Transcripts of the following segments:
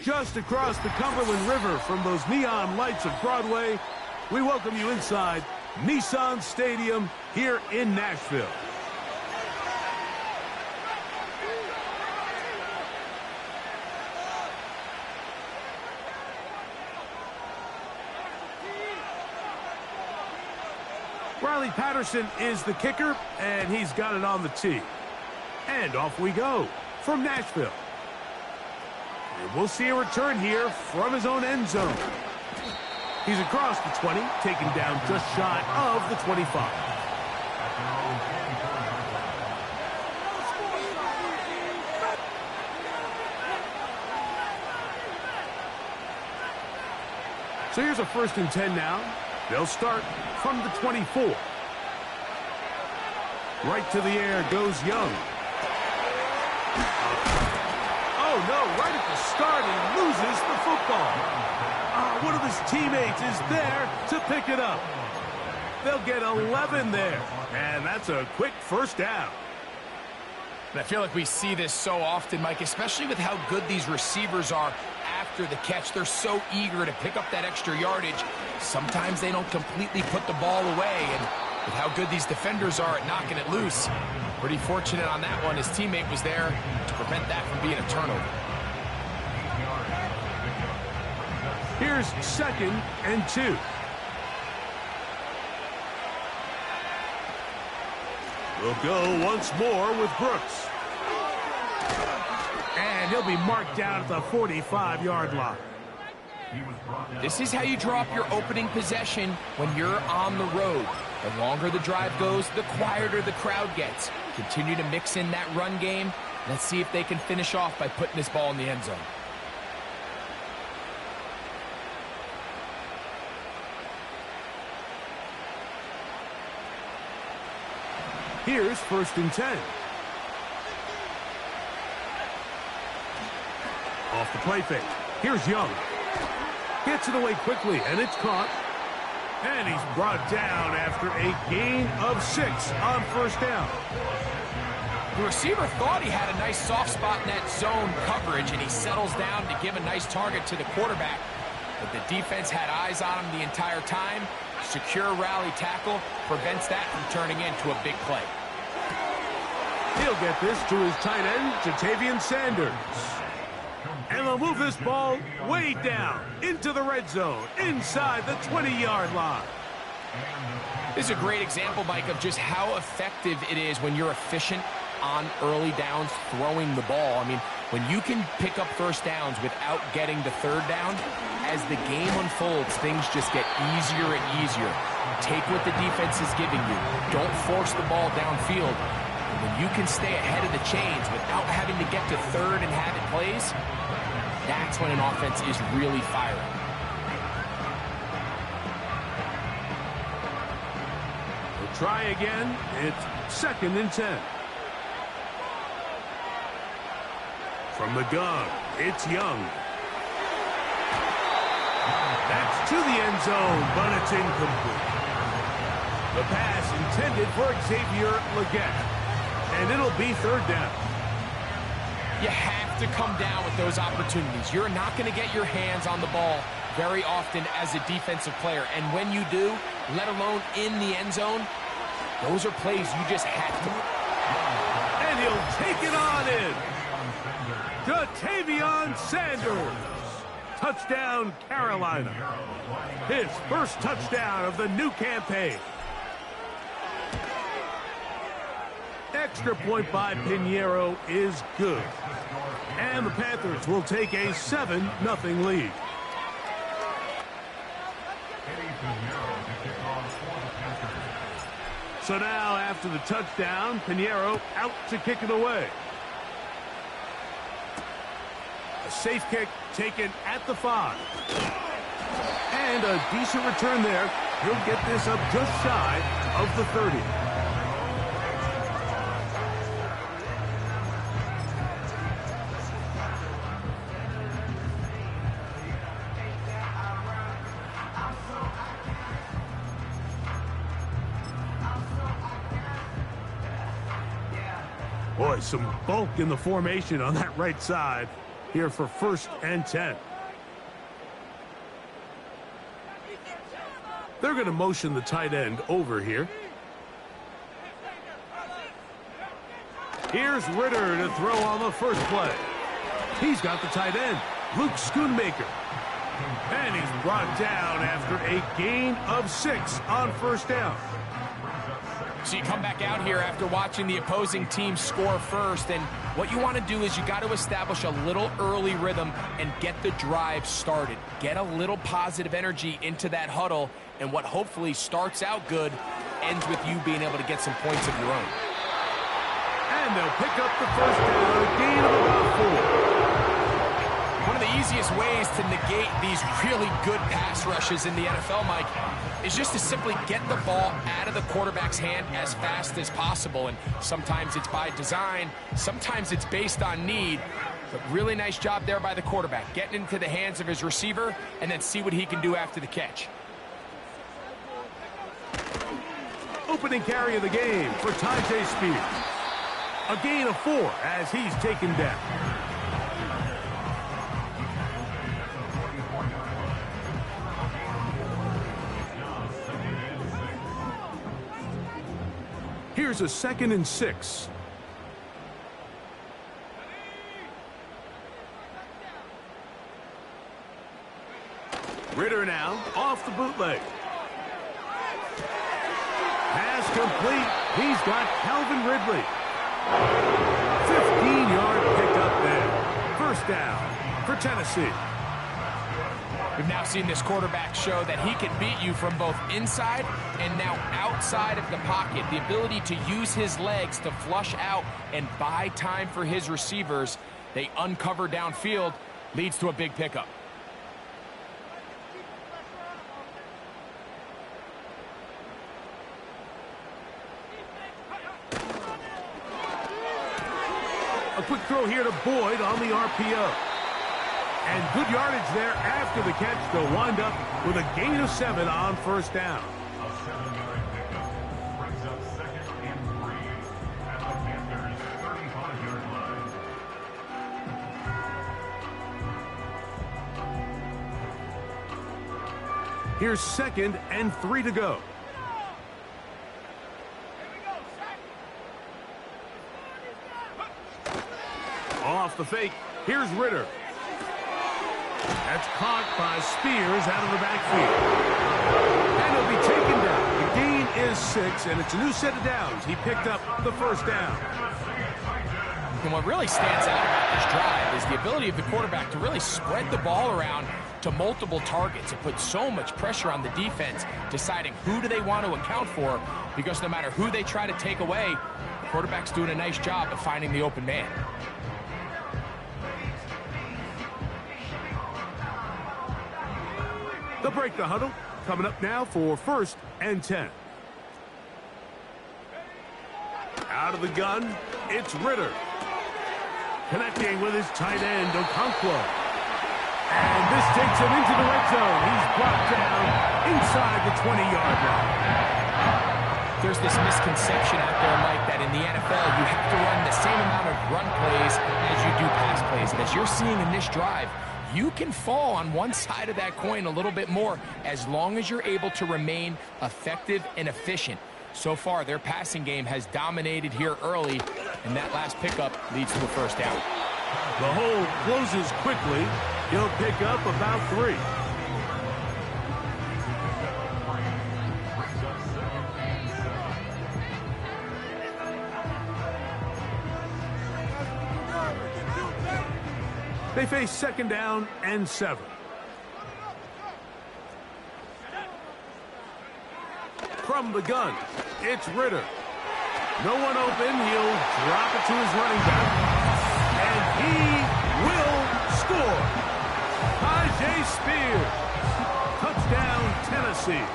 just across the Cumberland River from those neon lights of Broadway, we welcome you inside Nissan Stadium here in Nashville. Riley Patterson is the kicker, and he's got it on the tee. And off we go from Nashville. And we'll see a return here from his own end zone. He's across the 20, taken down just shy of the 25. So here's a 1st and 10 now. They'll start from the 24. Right to the air goes Young. Oh, no, right at the start, he loses the football. One of his teammates is there to pick it up. They'll get 11 there, and that's a quick 1st down. I feel like we see this so often, Mike, especially with how good these receivers are after the catch. They're so eager to pick up that extra yardage. Sometimes they don't completely put the ball away, and with how good these defenders are at knocking it loose, pretty fortunate on that one. His teammate was there to prevent that from being a turnover. Here's 2nd and 2. We'll go once more with Brooks. And he'll be marked down at the 45-yard line. This is how you draw up your opening possession when you're on the road. The longer the drive goes, the quieter the crowd gets. Continue to mix in that run game. Let's see if they can finish off by putting this ball in the end zone. Here's 1st and 10. Off the play fake. Here's Young. Gets it away quickly, and it's caught. And he's brought down after a gain of 6 on 1st down. The receiver thought he had a nice soft spot in that zone coverage, and he settles down to give a nice target to the quarterback. But the defense had eyes on him the entire time. Secure rally tackle prevents that from turning into a big play. He'll get this to his tight end, Jatavian Sanders. And they'll move this ball way down into the red zone, inside the 20-yard line. This is a great example, Mike, of just how effective it is when you're efficient on early downs throwing the ball. I mean, when you can pick up 1st downs without getting the 3rd down, as the game unfolds, things just get easier and easier. Take what the defense is giving you. Don't force the ball downfield. And when you can stay ahead of the chains without having to get to 3rd and have it plays, that's when an offense is really firing. We'll try again. It's 2nd and 10. From the gun, it's Young. That's to the end zone, but it's incomplete. The pass intended for Xavier Legette, and it'll be 3rd down. You have to come down with those opportunities. You're not going to get your hands on the ball very often as a defensive player, and when you do, let alone in the end zone, those are plays you just have to. And he'll take it on in. Jatavian Sanders. Touchdown, Carolina. His 1st touchdown of the new campaign. Extra point by Pinheiro is good. And the Panthers will take a 7-0 lead. So now, after the touchdown, Pinheiro out to kick it away. A safe kick taken at the 5. And a decent return there. He'll get this up just shy of the 30. Boy, some bulk in the formation on that right side. here for 1st and 10. They're going to motion the tight end over here. Here's Ritter to throw on the first play. He's got the tight end, Luke Schoonmaker. And he's brought down after a gain of 6 on 1st down. So you come back out here after watching the opposing team score first, and what you want to do is you got to establish a little early rhythm and get the drive started. Get a little positive energy into that huddle, and what hopefully starts out good ends with you being able to get some points of your own. And they'll pick up the 1st down, a gain of about 4. One of the easiest ways to negate these really good pass rushes in the NFL, Mike, is just to simply get the ball out of the quarterback's hand as fast as possible. And sometimes it's by design, sometimes it's based on need. But really nice job there by the quarterback, getting into the hands of his receiver and then see what he can do after the catch. Opening carry of the game for Tyjae Spears. A gain of 4 as he's taken down. Here's a 2nd and 6. Ritter now off the bootleg. Pass complete. He's got Calvin Ridley. 15-yard pickup there. 1st down for Tennessee. We've now seen this quarterback show that he can beat you from both inside and now outside of the pocket. The ability to use his legs to flush out and buy time for his receivers. They uncover downfield, leads to a big pickup. A quick throw here to Boyd on the RPO. And good yardage there after the catch. They'll wind up with a gain of 7 on 1st down. A 7-yard pickup brings up 2nd and 3 at the Panthers' 35-yard line. Here's 2nd and 3 to go. Off the fake. Here's Ritter. That's caught by Spears out of the backfield. And he'll be taken down. The gain is 6, and it's a new set of downs. He picked up the 1st down. And what really stands out about this drive is the ability of the quarterback to really spread the ball around to multiple targets. It puts so much pressure on the defense, deciding who do they want to account for, because no matter who they try to take away, the quarterback's doing a nice job of finding the open man. They'll break the huddle. Coming up now for 1st and 10. Out of the gun, it's Ritter. Connecting with his tight end, Okonkwo. And this takes him into the red zone. He's brought down inside the 20-yard line. There's this misconception out there, Mike, that in the NFL you have to run the same amount of run plays as you do pass plays. And as you're seeing in this drive, you can fall on one side of that coin a little bit more as long as you're able to remain effective and efficient. So far, their passing game has dominated here early, and that last pickup leads to a 1st down. The hole closes quickly. He'll pick up about 3. They face 2nd down and 7. From the gun, it's Ritter. No one open. He'll drop it to his running back. And he will score. Tyjae Spears. Touchdown, Tennessee.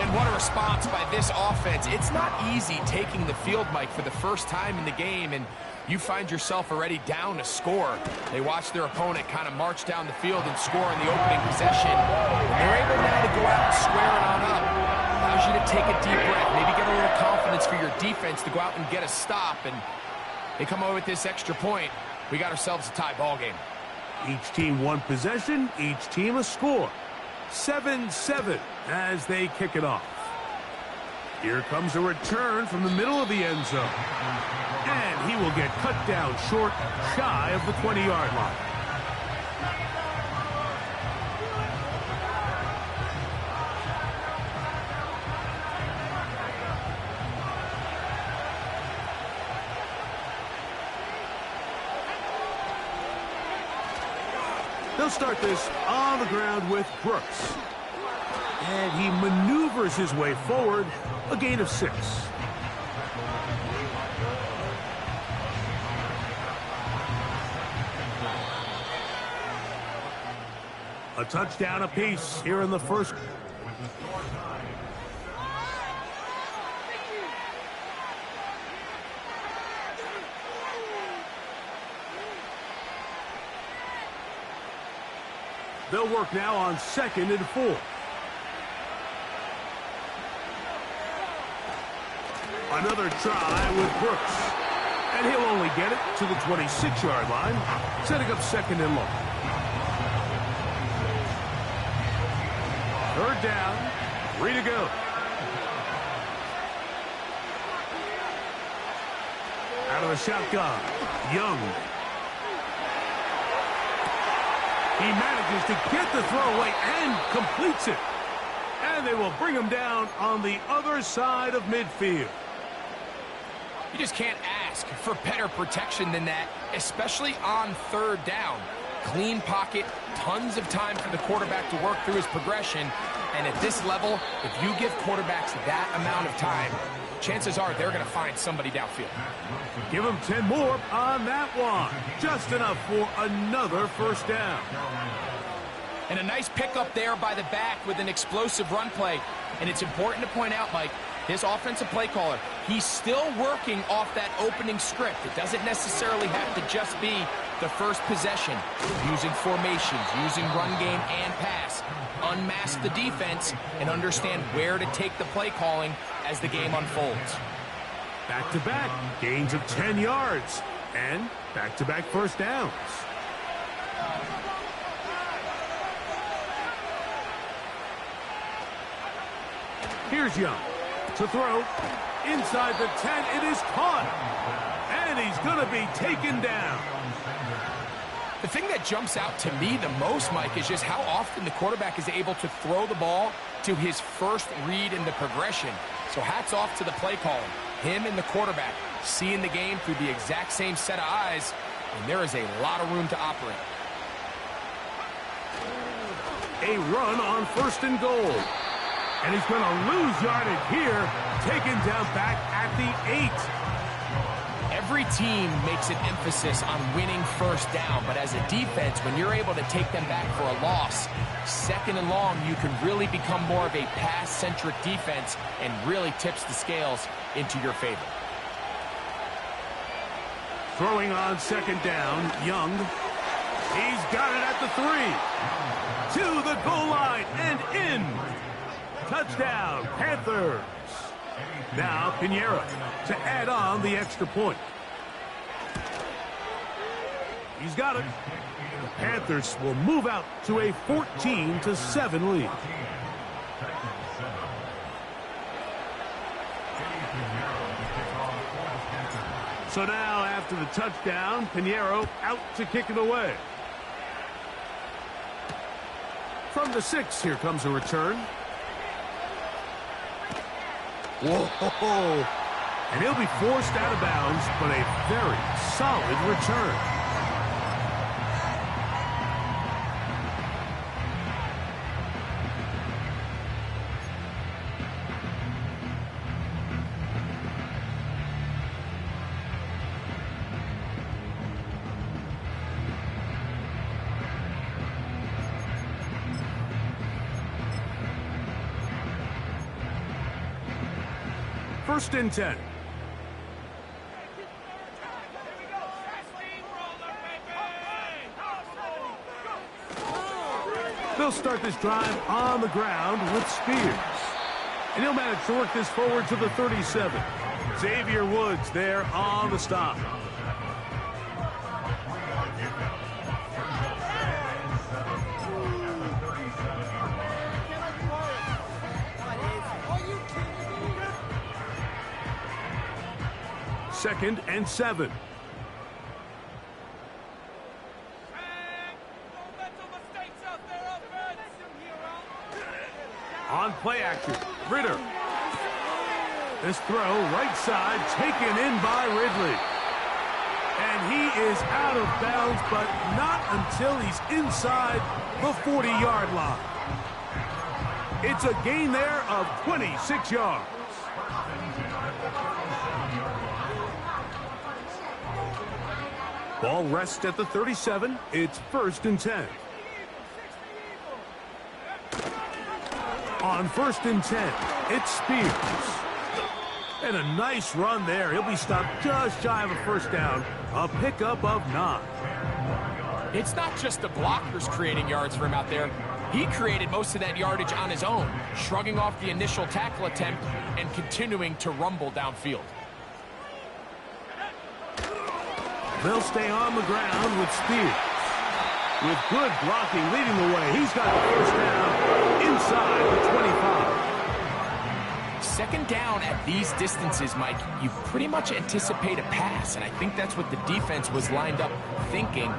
And what a response by this offense. It's not easy taking the field, Mike, for the first time in the game, and you find yourself already down a score. They watch their opponent kind of march down the field and score in the opening possession. And they're able now to go out and square it on up. Allows you to take a deep breath, maybe get a little confidence for your defense to go out and get a stop. And they come away with this extra point. We got ourselves a tie ball game. Each team one possession, each team a score. 7-7 as they kick it off. Here comes a return from the middle of the end zone. And he will get cut down short, shy of the 20-yard line. They'll start this on the ground with Brooks. And he maneuvers his way forward, a gain of 6. A touchdown apiece here in the first. They'll work now on 2nd and 4. Another try with Brooks. And he'll only get it to the 26-yard line, setting up 2nd and long. 3rd down, 3 to go. Out of the shotgun, Young. He manages to get the throw away and completes it. And they will bring him down on the other side of midfield. You just can't ask for better protection than that, especially on 3rd down. Clean pocket, tons of time for the quarterback to work through his progression. And at this level, if you give quarterbacks that amount of time, chances are they're going to find somebody downfield. Give him 10 more on that one. Just enough for another 1st down. And a nice pickup there by the back with an explosive run play. And it's important to point out, Mike, this offensive play caller, he's still working off that opening script. It doesn't necessarily have to just be the first possession. Using formations, using run game and pass. Unmask the defense and understand where to take the play calling as the game unfolds. Back-to-back gains of 10 yards and back-to-back 1st downs. Here's Young to throw inside the 10. It is caught, and he's going to be taken down. The thing that jumps out to me the most, Mike, is just how often the quarterback is able to throw the ball to his first read in the progression. So hats off to the play calling. Him and the quarterback seeing the game through the exact same set of eyes, and there is a lot of room to operate. A run on 1st and goal. And he's going to lose yardage here, taken down back at the 8. Every team makes an emphasis on winning 1st down, but as a defense, when you're able to take them back for a loss, 2nd and long, you can really become more of a pass-centric defense and really tips the scales into your favor. Throwing on 2nd down, Young. He's got it at the 3. To the goal line and in. Touchdown, Panthers. Now Pinheiro to add on the extra point. He's got it. The Panthers will move out to a 14-7 lead. So now after the touchdown, Pinheiro out to kick it away. From the 6, here comes a return. Whoa! And he'll be forced out of bounds, but a very solid return. First and 10. They'll start this drive on the ground with Spears. And he'll manage to work this forward to the 37. Xavier Woods there on the stop. 2nd and 7. On play action, Ritter. This throw, right side, taken in by Ridley. And he is out of bounds, but not until he's inside the 40-yard line. It's a gain there of 26 yards. Ball rests at the 37. It's 1st and 10. On 1st and 10, it's Spears. And a nice run there. He'll be stopped just shy of a 1st down. A pickup of 9. It's not just the blockers creating yards for him out there. He created most of that yardage on his own, shrugging off the initial tackle attempt and continuing to rumble downfield. They'll stay on the ground with Spears. With good blocking leading the way, he's got the 1st down inside the 25. 2nd down at these distances, Mike, you pretty much anticipate a pass, and I think that's what the defense was lined up thinking.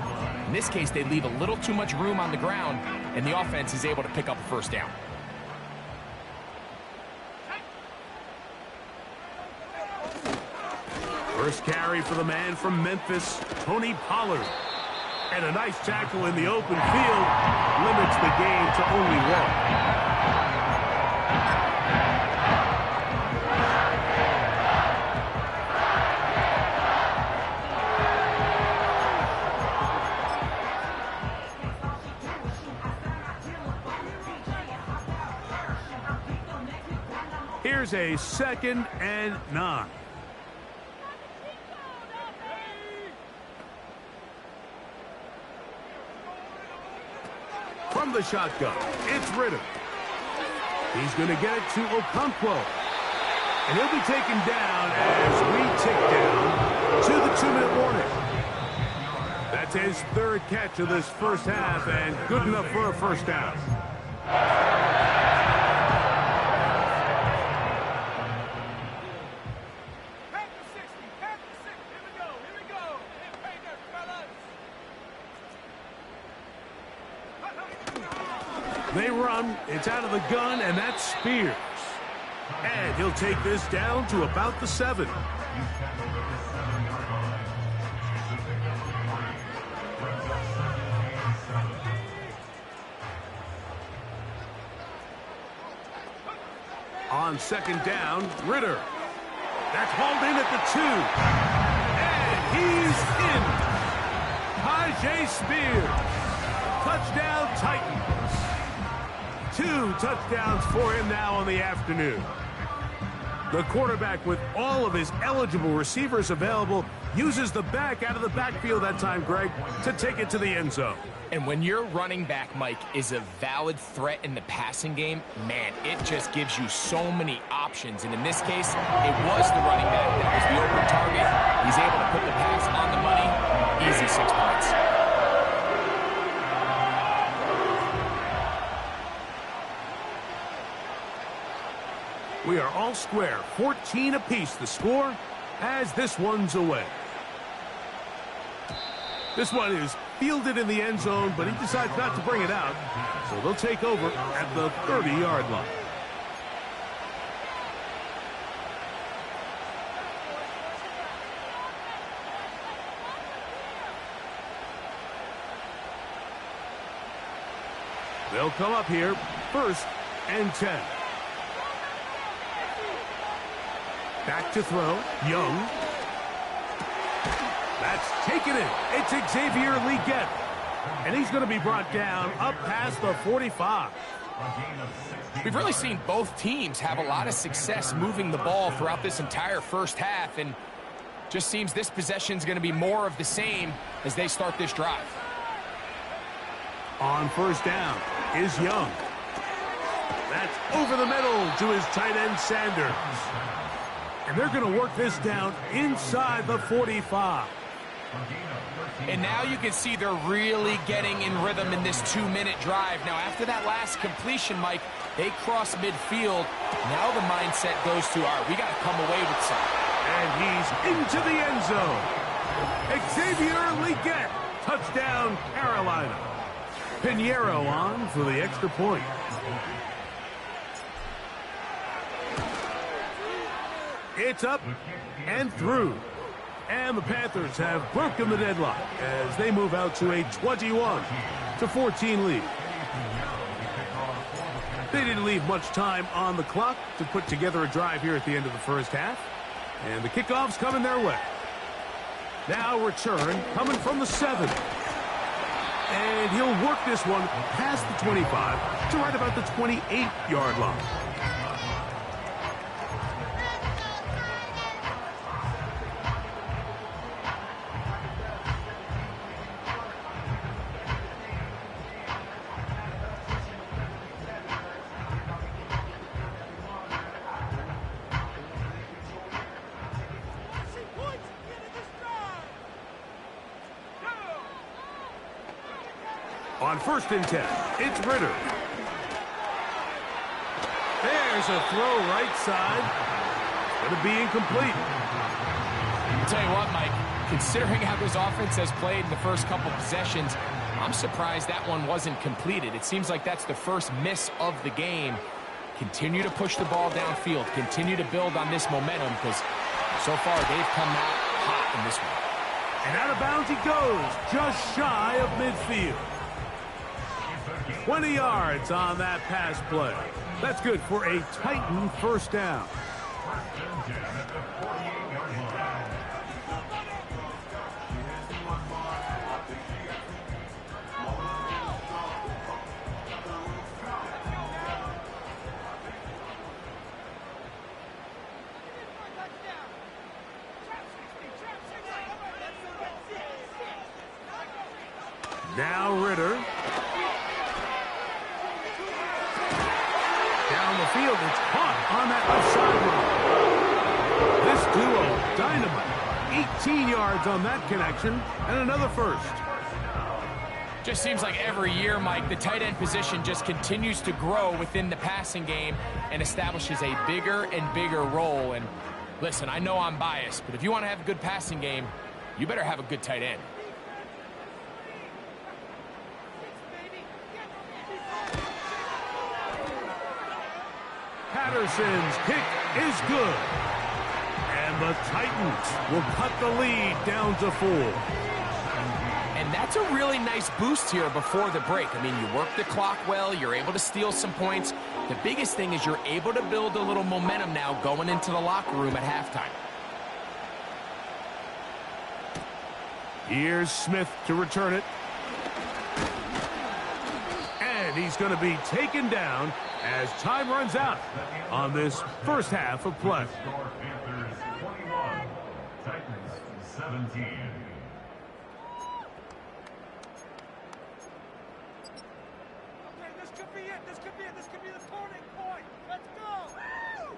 In this case, they leave a little too much room on the ground, and the offense is able to pick up a 1st down. First carry for the man from Memphis, Tony Pollard. And a nice tackle in the open field limits the game to only 1. Here's a 2nd and 9. From the shotgun, it's Ritter. He's going to get it to Okonkwo. And he'll be taken down as we tick down to the 2-minute warning. That's his 3rd catch of this 1st half and good enough for a 1st down. They run, it's out of the gun, and that's Spears. And he'll take this down to about the 7. On 2nd down, Ritter. That's hauled in at the 2. And he's in. Tajay Spears. Touchdown, Titans. 2 touchdowns for him now on the afternoon. The quarterback, with all of his eligible receivers available, uses the back out of the backfield that time, Greg, to take it to the end zone. And when your running back, Mike, is a valid threat in the passing game, man, it just gives you so many options. And in this case, it was the running back that was the open target. He's able to put the pass on the money. Easy 6 points. We are all square, 14 apiece the score as this one's away. This one is fielded in the end zone, but he decides not to bring it out, so they'll take over at the 30-yard line. They'll come up here, 1st and 10. Back to throw, Young. That's taken in. It's Xavier Legette. And he's going to be brought down up past the 45. We've really seen both teams have a lot of success moving the ball throughout this entire 1st half, and just seems this possession is going to be more of the same as they start this drive. On 1st down is Young. That's over the middle to his tight end, Sanders. And they're going to work this down inside the 45. And now you can see they're really getting in rhythm in this 2-minute drive. Now, after that last completion, Mike, they cross midfield. Now the mindset goes to, all right, we got to come away with something. And he's into the end zone. Xavier Legette, touchdown Carolina. Pinheiro on for the extra point. It's up and through. And the Panthers have broken the deadlock as they move out to a 21-14 lead. They didn't leave much time on the clock to put together a drive here at the end of the first half. And the kickoff's coming their way. Now return coming from the 7. And he'll work this one past the 25 to right about the 28-yard line. On 1st and 10, it's Ritter. There's a throw right side. It's going to be incomplete. I'll tell you what, Mike, considering how this offense has played in the first couple possessions, I'm surprised that one wasn't completed. It seems like that's the first miss of the game. Continue to push the ball downfield. Continue to build on this momentum because so far they've come out hot in this one. And out of bounds he goes, just shy of midfield. 20 yards on that pass play. That's good for a Titan first down. Now Ritter. Down the field, it's caught on that left sideline. This duo, dynamite. 18 yards on that connection, and another first. Just seems like every year, Mike, the tight end position just continues to grow within the passing game and establishes a bigger and bigger role. And listen, I know I'm biased, but if you want to have a good passing game, you better have a good tight end. Patterson's kick is good. And the Titans will cut the lead down to 4. And that's a really nice boost here before the break. I mean, you work the clock well, you're able to steal some points. The biggest thing is you're able to build a little momentum now going into the locker room at halftime. Here's Smith to return it. And he's going to be taken down as time runs out on this first half of play. Panthers 21, Titans 17. Okay, this could be it. This could be it. This could be the turning point. Let's go. Woo!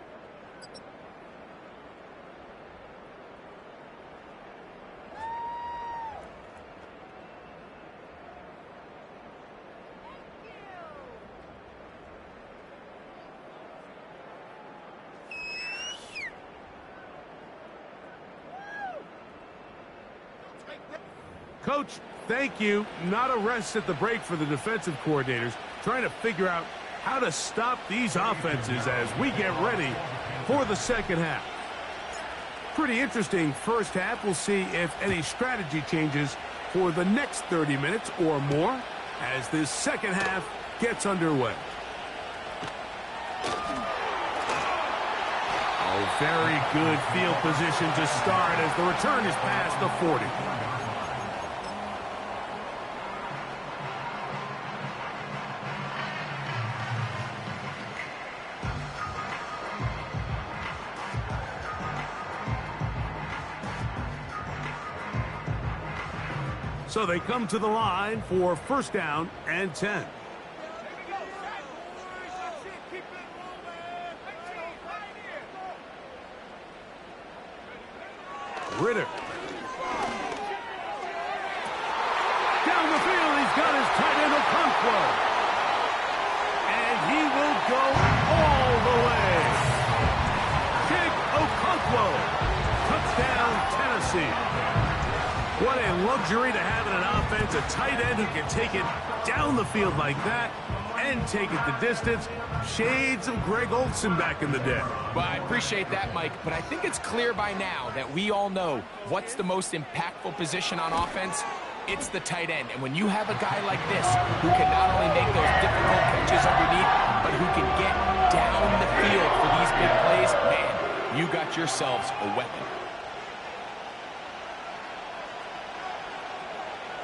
Coach, thank you. Not a rest at the break for the defensive coordinators, trying to figure out how to stop these offenses as we get ready for the second half. Pretty interesting first half. We'll see if any strategy changes for the next 30 minutes or more as this second half gets underway. Oh, very good field position to start as the return is past the 40. So they come to the line for first down and 10. Ritter. Down the field, he's got his tight end Okonkwo. And he will go all the way. Big Okonkwo see. What a luxury to have in an offense, a tight end who can take it down the field like that and take it the distance. Shades of Greg Olsen back in the day. Well, I appreciate that, Mike, but I think it's clear by now that we all know what's the most impactful position on offense. It's the tight end. And when you have a guy like this who can not only make those difficult catches underneath, but who can get down the field for these big plays, man, you got yourselves a weapon.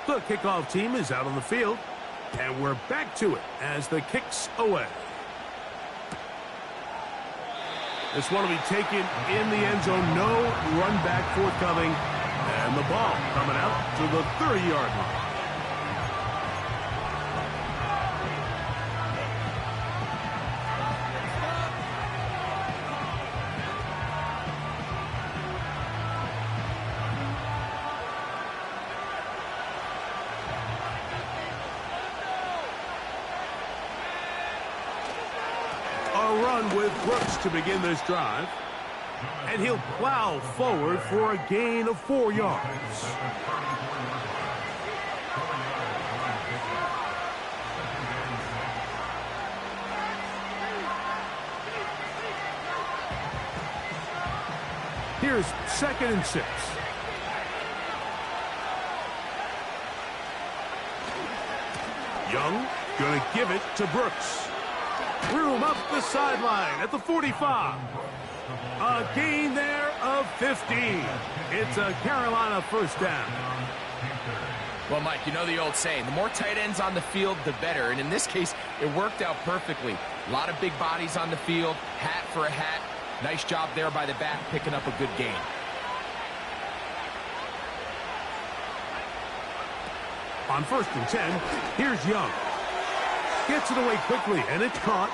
The kickoff team is out on the field, and we're back to it as the kick's away. This one will be taken in the end zone. No run back forthcoming, and the ball coming out to the 30-yard line. With Brooks to begin this drive, and he'll plow forward for a gain of 4 yards. Here's 2nd and 6. Young gonna give it to Brooks. Room up the sideline at the 45. A gain there of 15. It's a Carolina first down. Well, Mike, you know the old saying, the more tight ends on the field, the better. And in this case, it worked out perfectly. A lot of big bodies on the field, hat for a hat. Nice job there by the back, picking up a good gain. On 1st and 10, here's Young. Gets it away quickly, and it's caught.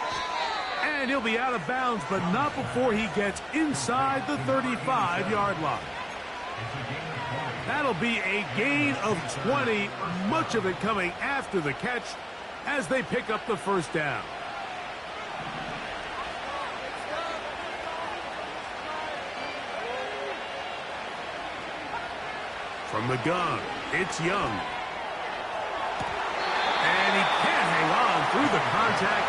And he'll be out of bounds, but not before he gets inside the 35-yard line. That'll be a gain of 20, much of it coming after the catch as they pick up the first down. From the gun, it's Young. And he can't hang on through the contact.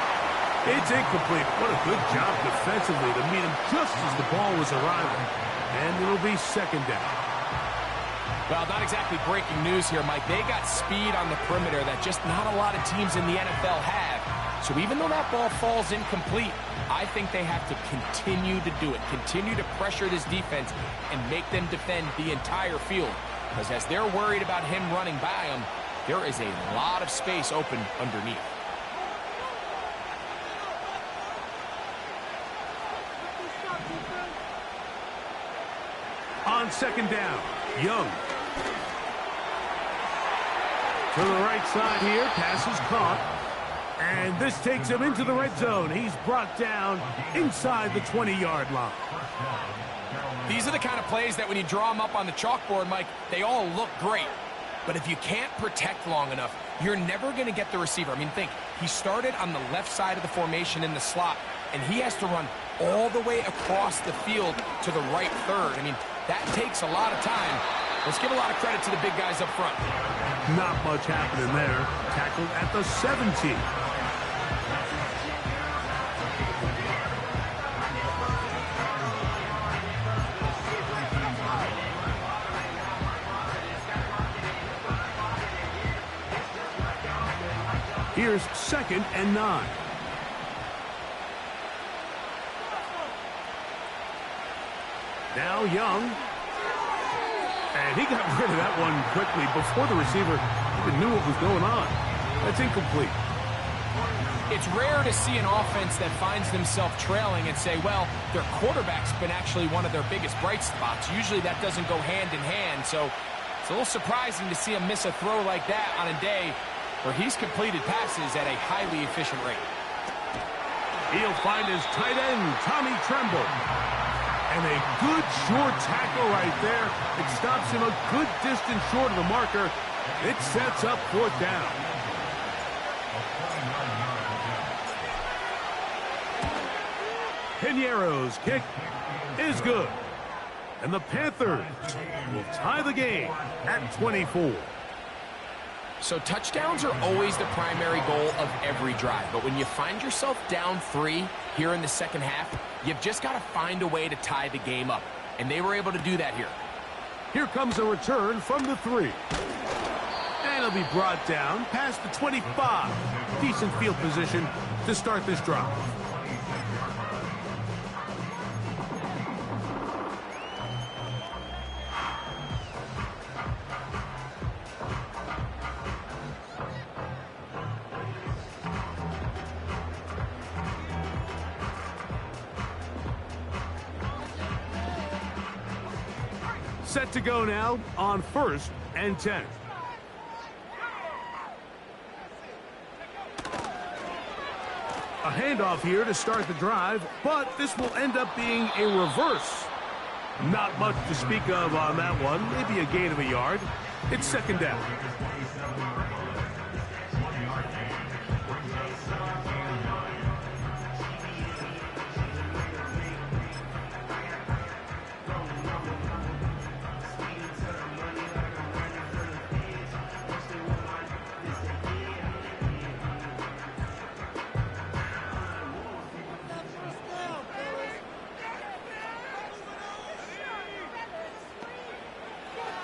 It's incomplete. What a good job defensively to meet him just as the ball was arriving. And it'll be 2nd down. Well, not exactly breaking news here, Mike. They got speed on the perimeter that just not a lot of teams in the NFL have. So even though that ball falls incomplete, I think they have to continue to do it. Continue to pressure this defense and make them defend the entire field. Because as they're worried about him running by them, there is a lot of space open underneath. On 2nd down, Young. To the right side here, pass is caught. And this takes him into the red zone. He's brought down inside the 20-yard line. These are the kind of plays that when you draw them up on the chalkboard, Mike, they all look great. But if you can't protect long enough, you're never going to get the receiver. I mean, think, he started on the left side of the formation in the slot, and he has to run all the way across the field to the right third. I mean, that takes a lot of time. Let's give a lot of credit to the big guys up front. Not much happening there. Tackled at the 17. Here's 2nd and 9. Now Young. And he got rid of that one quickly before the receiver even knew what was going on. That's incomplete. It's rare to see an offense that finds themselves trailing and say, well, their quarterback's been actually one of their biggest bright spots. Usually that doesn't go hand in hand, so it's a little surprising to see him miss a throw like that on a day where he's completed passes at a highly efficient rate. He'll find his tight end, Tommy Tremble. And a good short tackle right there. It stops him a good distance short of the marker. It sets up 4th down. Piñeiro's kick is good. And the Panthers will tie the game at 24. So touchdowns are always the primary goal of every drive. But when you find yourself down 3 here in the second half, you've just got to find a way to tie the game up. And they were able to do that here. Here comes a return from the 3. And it'll be brought down past the 25. Decent field position to start this drive. Set to go now on 1st and 10. A handoff here to start the drive, but this will end up being a reverse. Not much to speak of on that one, maybe a gain of a yard. It's 2nd down.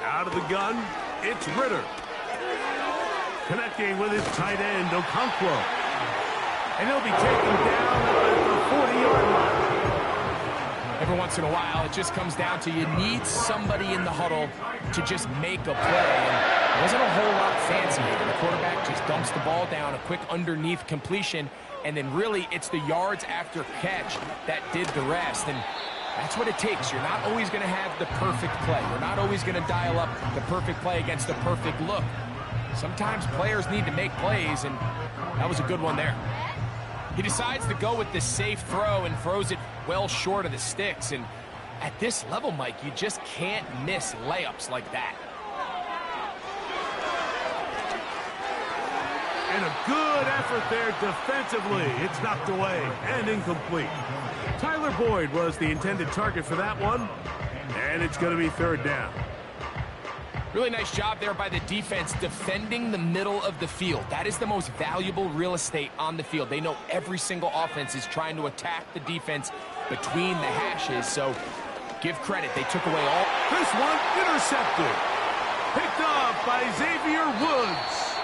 Out of the gun, it's Ritter. Connecting with his tight end, Okonkwo. And he'll be taken down at the 40-yard line. Every once in a while, it just comes down to you need somebody in the huddle to just make a play. And it wasn't a whole lot fancy here. The quarterback just dumps the ball down, a quick underneath completion, and then really it's the yards after catch that did the rest. And that's what it takes. You're not always going to have the perfect play. You're not always going to dial up the perfect play against the perfect look. Sometimes players need to make plays, and that was a good one there. He decides to go with the safe throw and throws it well short of the sticks. And at this level, Mike, you just can't miss layups like that. And a good effort there defensively. It's knocked away and incomplete. Tyler Boyd was the intended target for that one, and it's going to be 3rd down. Really nice job there by the defense defending the middle of the field. That is the most valuable real estate on the field. They know every single offense is trying to attack the defense between the hashes, so give credit. They took away all. This one intercepted. Picked up by Xavier Woods.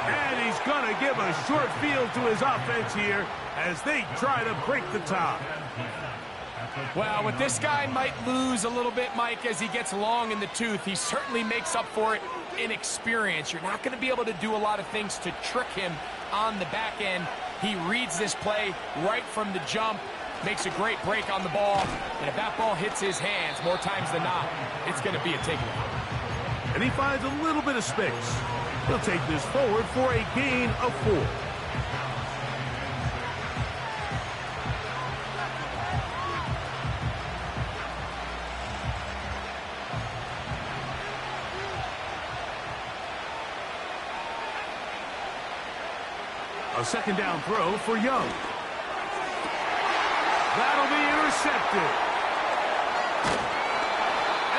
And he's going to give a short field to his offense here as they try to break the tie. Well, what this guy might lose a little bit, Mike, as he gets long in the tooth, he certainly makes up for it in experience. You're not going to be able to do a lot of things to trick him on the back end. He reads this play right from the jump, makes a great break on the ball, and if that ball hits his hands more times than not, it's going to be a takeaway. And he finds a little bit of space. He'll take this forward for a gain of 4. A 2nd down throw for Young. That'll be intercepted.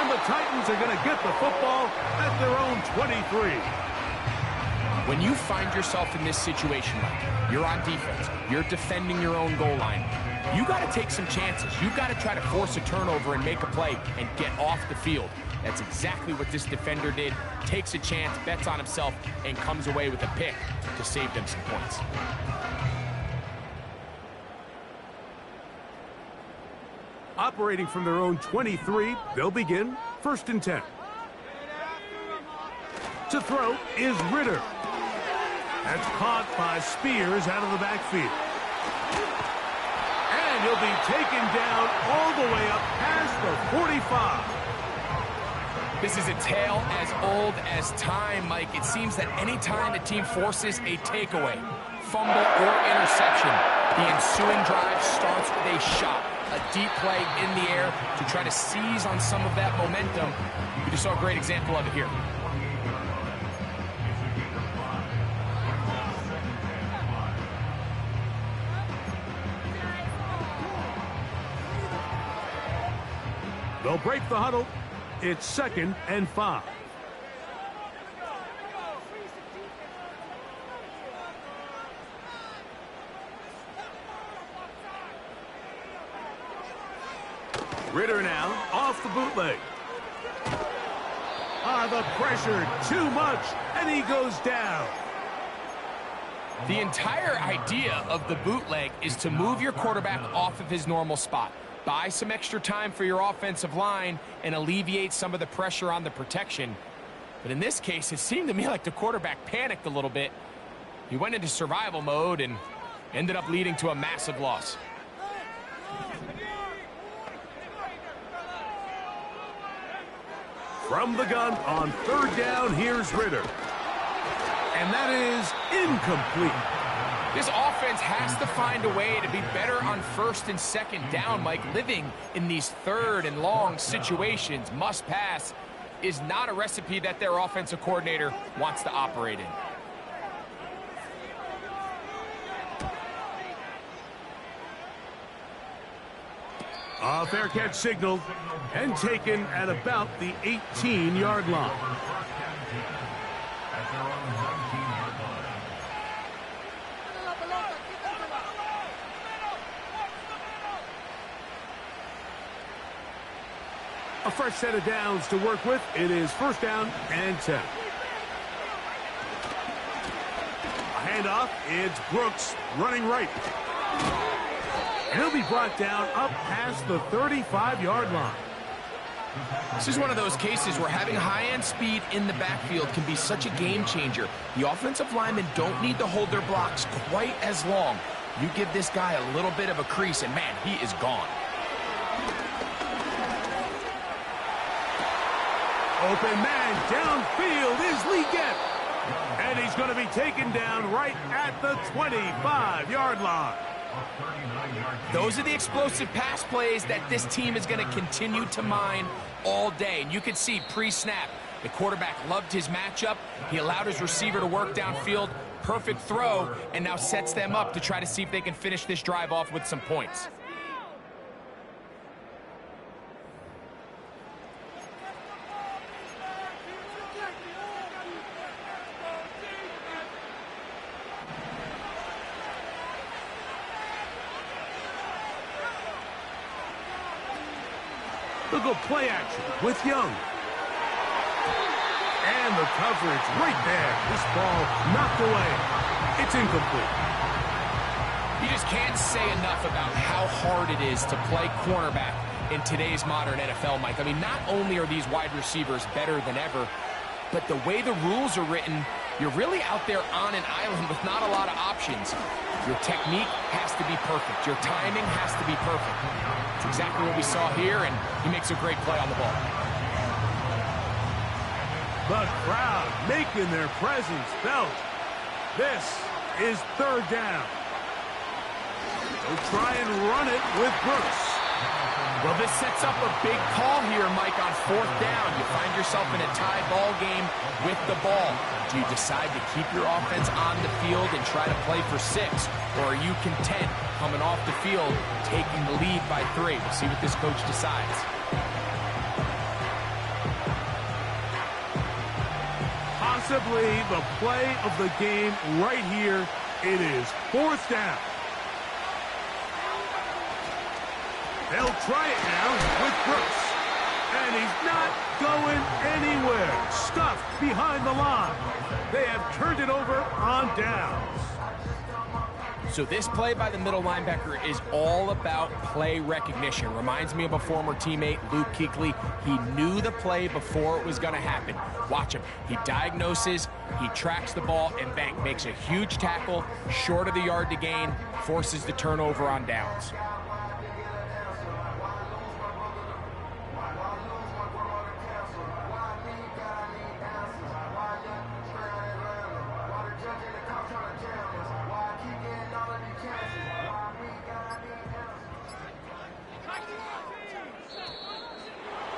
And the Titans are going to get the football at their own 23. When you find yourself in this situation, Mike, you're on defense, you're defending your own goal line, you got to take some chances. You've got to try to force a turnover and make a play and get off the field. That's exactly what this defender did. Takes a chance, bets on himself, and comes away with a pick to save them some points. Operating from their own 23, they'll begin 1st and 10. To throw is Ritter. That's caught by Spears out of the backfield. And he'll be taken down all the way up past the 45. This is a tale as old as time, Mike. It seems that any time a team forces a takeaway, fumble, or interception, the ensuing drive starts with a shot, a deep play in the air to try to seize on some of that momentum. We just saw a great example of it here. They'll break the huddle. It's 2nd and 5. Ritter now off the bootleg. The pressure, too much, and he goes down. The entire idea of the bootleg is to move your quarterback off of his normal spot. Buy some extra time for your offensive line and alleviate some of the pressure on the protection. But in this case, it seemed to me like the quarterback panicked a little bit. He went into survival mode and ended up leading to a massive loss. From the gun on 3rd down, here's Ritter. And that is incomplete. This offense has to find a way to be better on 1st and 2nd down, Mike. Living in these 3rd and long situations, must pass, is not a recipe that their offensive coordinator wants to operate in. A fair catch signaled and taken at about the 18-yard line. At their own 19-yard line. A fresh set of downs to work with. It is 1st down and 10. A handoff. It's Brooks running right. He'll be brought down up past the 35-yard line. This is one of those cases where having high-end speed in the backfield can be such a game changer. The offensive linemen don't need to hold their blocks quite as long. You give this guy a little bit of a crease, and man, he is gone. Open man downfield is Leggett. And he's going to be taken down right at the 25-yard line. Those are the explosive pass plays that this team is going to continue to mine all day. And you can see pre-snap, the quarterback loved his matchup. He allowed his receiver to work downfield. Perfect throw, and now sets them up to try to see if they can finish this drive off with some points. They'll go play action with Young. And the coverage right there. This ball knocked away. It's incomplete. You just can't say enough about how hard it is to play cornerback in today's modern NFL, Mike. I mean, not only are these wide receivers better than ever, but the way the rules are written, you're really out there on an island with not a lot of options. Your technique has to be perfect. Your timing has to be perfect. It's exactly what we saw here, and he makes a great play on the ball. The crowd making their presence felt. This is 3rd down. They'll try and run it with Brooks. Well, this sets up a big call here, Mike, on 4th down. You find yourself in a tie ball game with the ball. Do you decide to keep your offense on the field and try to play for 6? Or are you content coming off the field, taking the lead by 3? We'll see what this coach decides. Possibly the play of the game right here. It is 4th down. They'll try it now with Brooks. And he's not going anywhere. Stuffed behind the line. They have turned it over on downs. So this play by the middle linebacker is all about play recognition. Reminds me of a former teammate, Luke Kuechly. He knew the play before it was going to happen. Watch him. He diagnoses, he tracks the ball, and bang, makes a huge tackle, short of the yard to gain, forces the turnover on downs.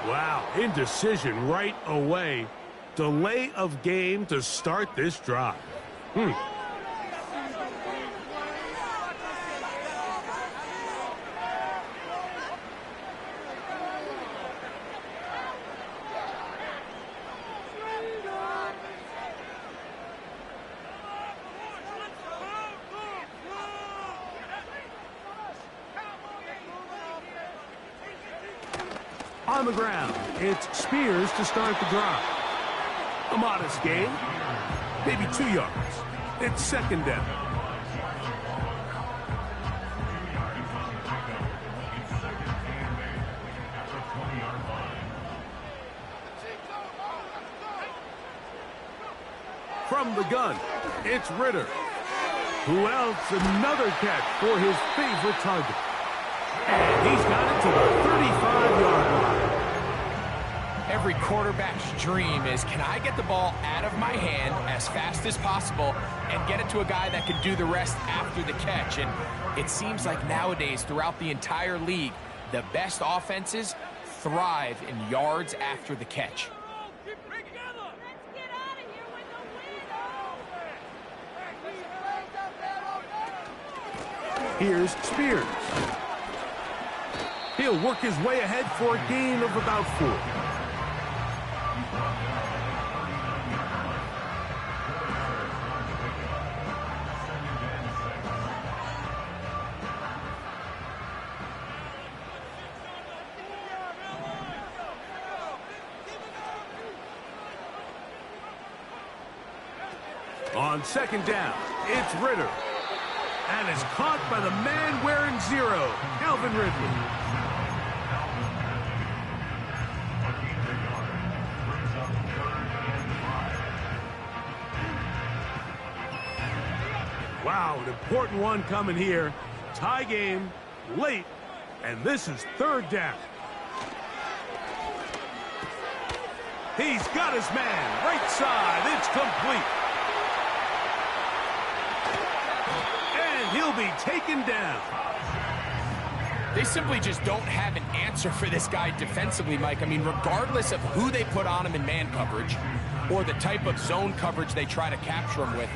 Wow, indecision right away. Delay of game to start this drive. On the ground, it's Spears to start the drive. A modest gain, maybe 2 yards. It's second down. From the gun, it's Ritter. Who else? Another catch for his favorite target. And he's got it to the 35-yard line. Every quarterback's dream is, can I get the ball out of my hand as fast as possible and get it to a guy that can do the rest after the catch? And it seems like nowadays, throughout the entire league, the best offenses thrive in yards after the catch. Here's Spears. He'll work his way ahead for a gain of about 4. On second down, it's Ritter. And is caught by the man wearing 0, Calvin Ridley. Wow, an important one coming here. Tie game, late, and this is third down. He's got his man, right side, it's complete. He'll be taken down. They simply just don't have an answer for this guy defensively, Mike. I mean, regardless of who they put on him in man coverage or the type of zone coverage they try to capture him with,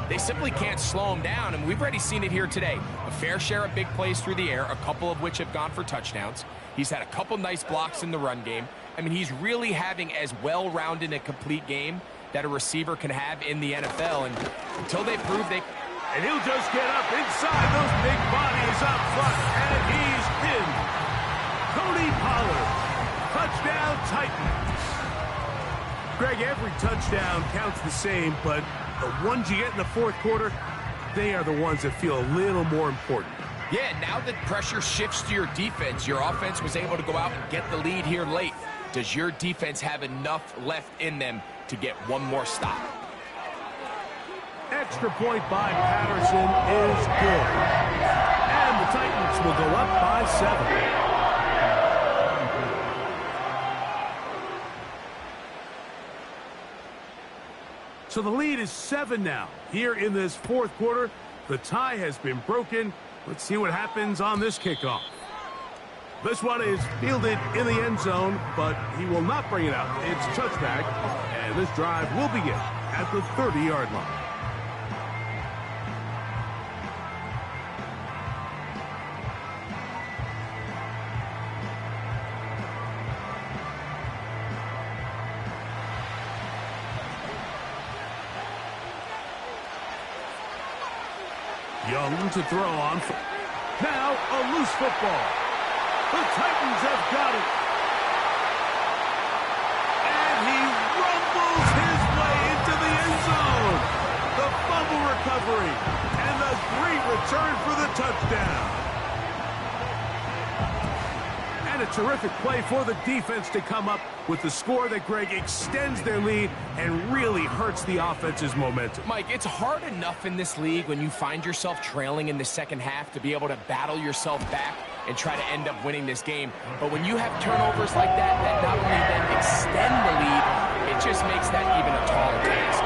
they simply can't slow him down, and we've already seen it here today. A fair share of big plays through the air, a couple of which have gone for touchdowns. He's had a couple nice blocks in the run game. I mean, he's really having as well-rounded a complete game that a receiver can have in the NFL, and until they prove they... And he'll just get up inside those big bodies up front, and he's pinned. Cody Pollard, touchdown Titans. Greg, every touchdown counts the same, but the ones you get in the fourth quarter, they are the ones that feel a little more important. Yeah, now that pressure shifts to your defense, your offense was able to go out and get the lead here late. Does your defense have enough left in them to get one more stop? Extra point by Patterson is good. And the Titans will go up by 7. So the lead is 7 now. Here in this fourth quarter, the tie has been broken. Let's see what happens on this kickoff. This one is fielded in the end zone, but he will not bring it out. It's a touchback, and this drive will begin at the 30-yard line. Young to throw on. Now a loose football. The Titans have got it. And he rumbles his way into the end zone. The fumble recovery. And the great return for the touchdown. And a terrific play for the defense to come up with the score that, Greg, extends their lead and really hurts the offense's momentum. Mike, it's hard enough in this league when you find yourself trailing in the second half to be able to battle yourself back and try to end up winning this game. But when you have turnovers like that not only then extend the lead, it just makes that even a taller task.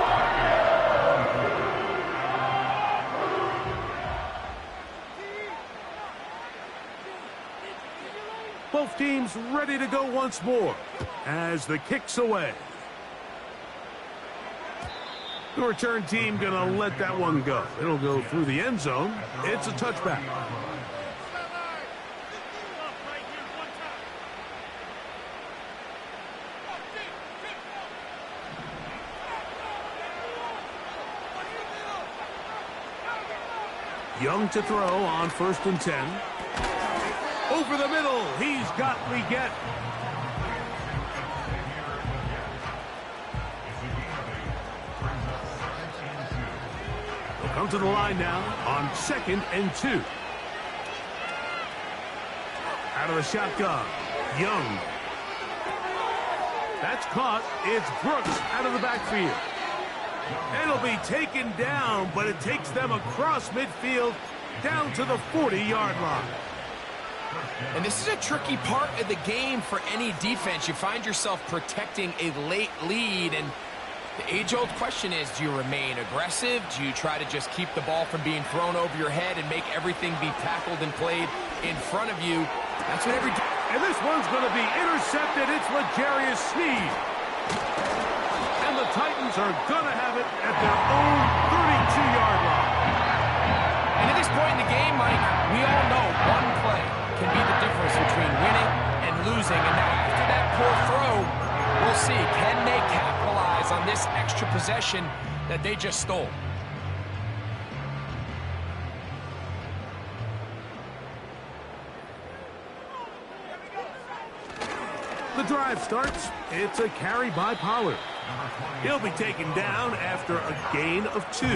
Both teams ready to go once more as the kick's away. The return team gonna let that one go. It'll go through the end zone. It's a touchback. Young to throw on 1st and 10. Over the middle, he's got Leggett. Come to the line now on 2nd and 2. Out of the shotgun, Young. That's caught. It's Brooks out of the backfield. It'll be taken down, but it takes them across midfield down to the 40-yard line. And this is a tricky part of the game for any defense. You find yourself protecting a late lead, and the age-old question is, do you remain aggressive? Do you try to just keep the ball from being thrown over your head and make everything be tackled and played in front of you? That's what every... And this one's going to be intercepted. It's L'Jarius Sneed. And the Titans are going to have it at their own 32-yard line. And at this point in the game, Mike, we all know one play can be the difference between winning and losing. And now after that poor throw, we'll see. Can they capitalize on this extra possession that they just stole? The drive starts. It's a carry by Pollard. He'll be taken down after a gain of 2.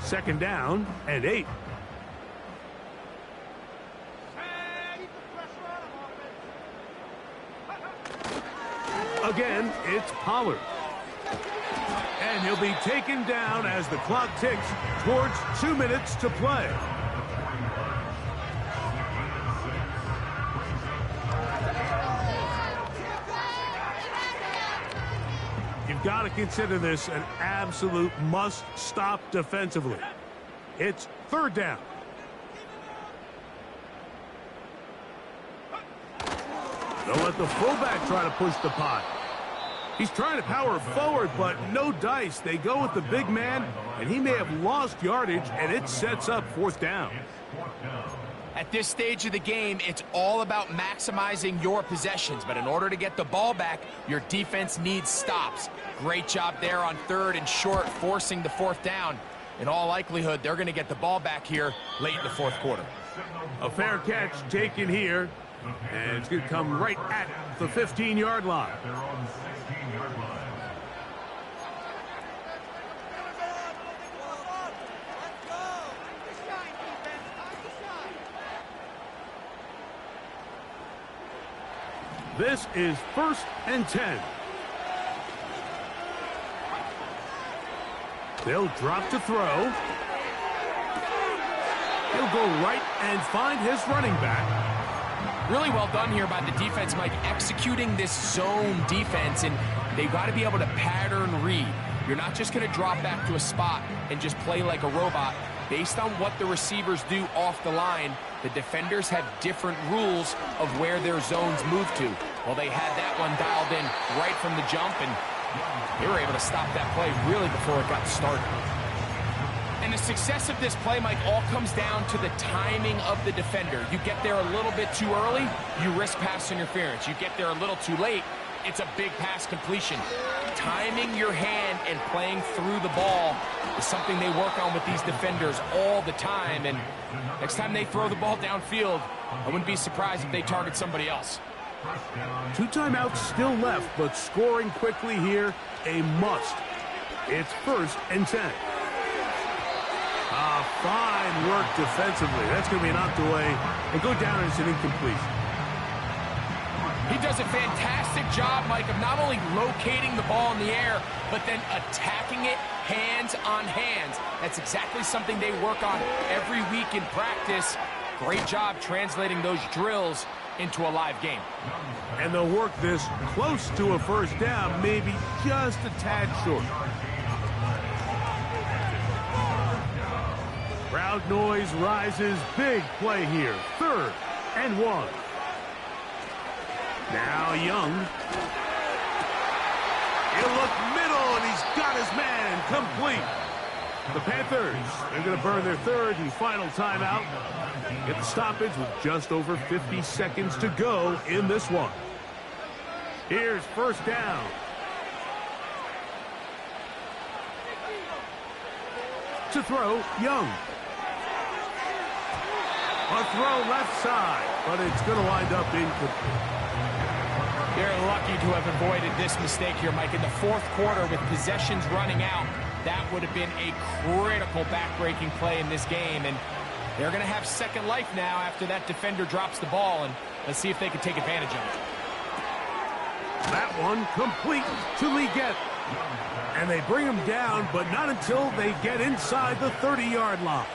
Second down and 8. Again, it's Pollard. And he'll be taken down as the clock ticks towards 2 minutes to play. You've got to consider this an absolute must-stop defensively. It's 3rd down. They'll let the fullback try to push the pot. He's trying to power forward, but no dice. They go with the big man, and he may have lost yardage, and it sets up 4th down. At this stage of the game, it's all about maximizing your possessions. But in order to get the ball back, your defense needs stops. Great job there on 3rd and short, forcing the 4th down. In all likelihood, they're going to get the ball back here late in the 4th quarter. A fair catch taken here, and it's going to come right at the 15-yard line. They're on the 16-yard line. This is 1st and 10. They'll drop to throw. He'll go right and find his running back. Really well done here by the defense, Mike, executing this zone defense, and they've got to be able to pattern read. You're not just going to drop back to a spot and just play like a robot. Based on what the receivers do off the line, the defenders have different rules of where their zones move to. Well, they had that one dialed in right from the jump, and they were able to stop that play really before it got started. And the success of this play, Mike, all comes down to the timing of the defender. You get there a little bit too early, you risk pass interference. You get there a little too late, it's a big pass completion. Timing your hand and playing through the ball is something they work on with these defenders all the time. And next time they throw the ball downfield, I wouldn't be surprised if they target somebody else. 2 timeouts still left, but scoring quickly here, a must. It's 1st and 10. Fine work defensively. That's going to be knocked away and go down as an incompletion. He does a fantastic job, Mike, of not only locating the ball in the air, but then attacking it hands on hands. That's exactly something they work on every week in practice. Great job translating those drills into a live game. And they'll work this close to a 1st down, maybe just a tad short. Crowd noise rises. Big play here. 3rd and 1. Now Young. He'll look middle, and he's got his man complete. The Panthers, they're going to burn their 3rd and final timeout. Get the stoppage with just over 50 seconds to go in this one. Here's 1st down. To throw, Young. A throw left side, but it's going to wind up incomplete. They're lucky to have avoided this mistake here, Mike. In the fourth quarter, with possessions running out, that would have been a critical back-breaking play in this game. And they're going to have second life now after that defender drops the ball. And let's see if they can take advantage of it. That one complete to Leggett. And they bring him down, but not until they get inside the 30-yard line.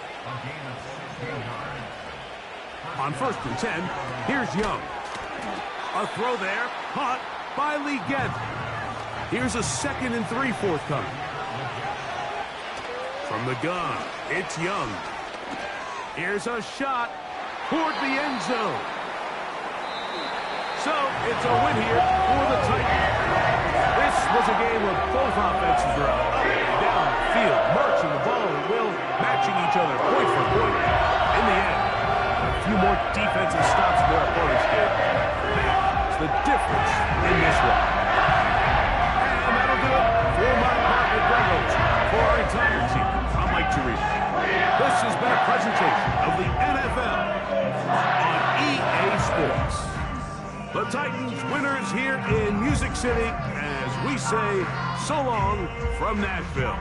On 1st and 10, here's Young. A throw there, caught by Leggett. Here's a 2nd and 3 forthcoming. From the gun, it's Young. Here's a shot toward the end zone. So it's a win here for the Titans. This was a game where both offenses were up and down the field, marching the ball at will, matching each other point for point. In the end, a few more defensive stops than their opponents did. That's the difference in this one. And that'll do it for my partner, Greg Oates. For our entire team, I'm Mike Therese. This has been a presentation of the NFL on EA Sports. The Titans winners here in Music City as we say so long from Nashville.